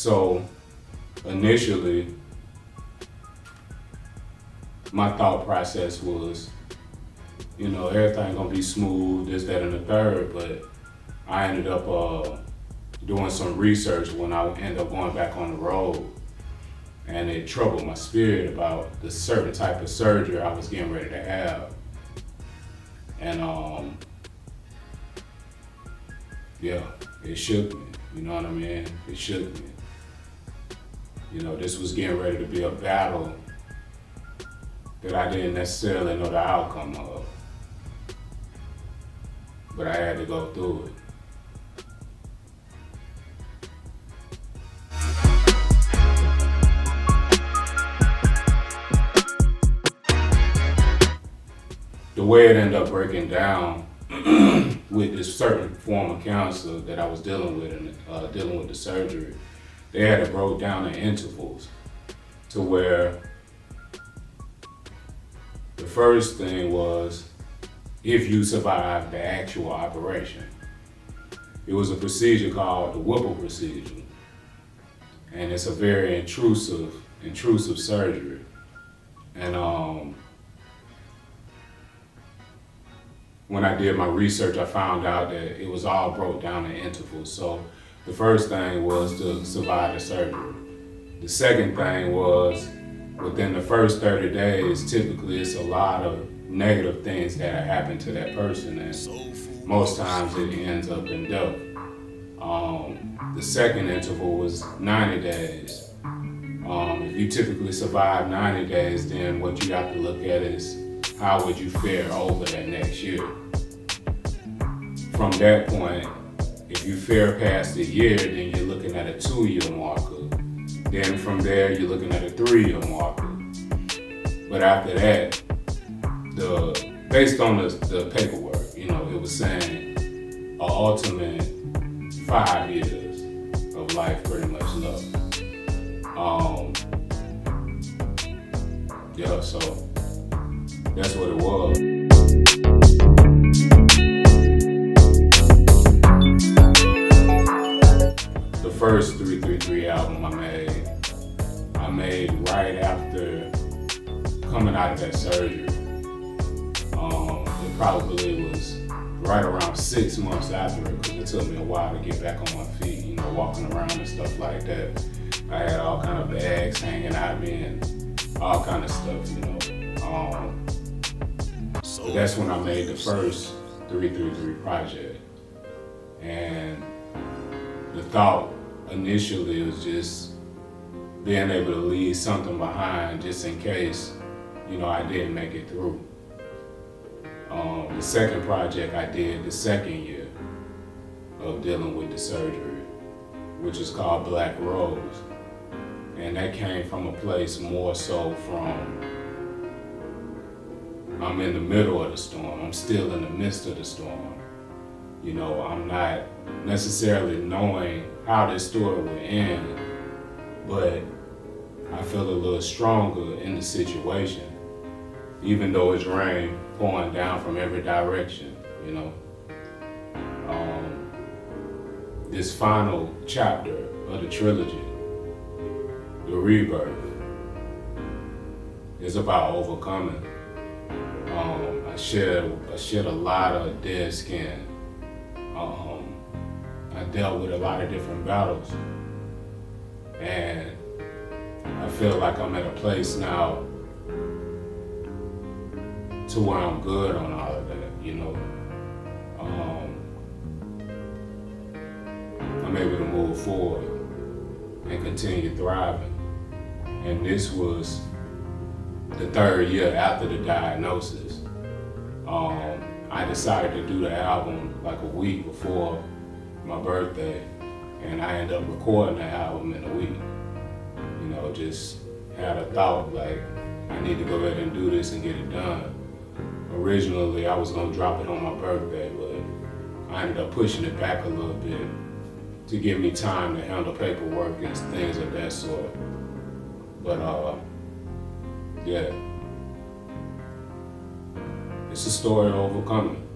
So initially, my thought process was, everything gonna be smooth, this, that, and the third, but I ended up doing some research when I ended up going back on the road, and it troubled my spirit about the certain type of surgery I was getting ready to have. And yeah, it shook me, you know what I mean? It shook me. This was getting ready to be a battle that I didn't necessarily know the outcome of, but I had to go through it. The way it ended up breaking down with this certain form of cancer that I was dealing with and dealing with the surgery, they had it broke down in intervals to where the first thing was if you survived the actual operation. It was a procedure called the Whipple procedure, and it's a very intrusive surgery. And when I did my research, I found out that it was all broke down in intervals. So the first thing was to survive the surgery. The second thing was within the first 30 days, typically it's a lot of negative things that happen to that person, and most times it ends up in death. The second interval was 90 days. If you typically survive 90 days, then what you have to look at is how would you fare over that next year. From that point, if you fare past a year, then you're looking at a 2-year marker. Then from there, you're looking at a 3-year marker. But after that, based on the paperwork, it was saying an ultimate 5 years of life pretty much left. Yeah, so that's what it was. The first 333 album I made right after coming out of that surgery. It probably was right around 6 months after it, because it took me a while to get back on my feet, walking around and stuff like that. I had all kind of bags hanging out of me and all kind of stuff, So that's when I made the first 333 project. And the thought initially was just being able to leave something behind just in case, I didn't make it through. The second project I did the second year of dealing with the surgery, which is called Black Rose. And that came from a place more so from, I'm in the middle of the storm. I'm still in the midst of the storm. I'm not necessarily knowing how this story will end, but I feel a little stronger in the situation, even though it's rain pouring down from every direction, This final chapter of the trilogy, the Rebirth, is about overcoming. I shed a lot of dead skin. I dealt with a lot of different battles, and I feel like I'm at a place now to where I'm good on all of that, I'm able to move forward and continue thriving. And this was the 3rd year after the diagnosis. I decided to do the album like a week before my birthday, and I ended up recording the album in a week. Just had a thought like, I need to go ahead and do this and get it done. Originally, I was gonna drop it on my birthday, but I ended up pushing it back a little bit to give me time to handle paperwork and things of that sort. But yeah, it's a story of overcoming.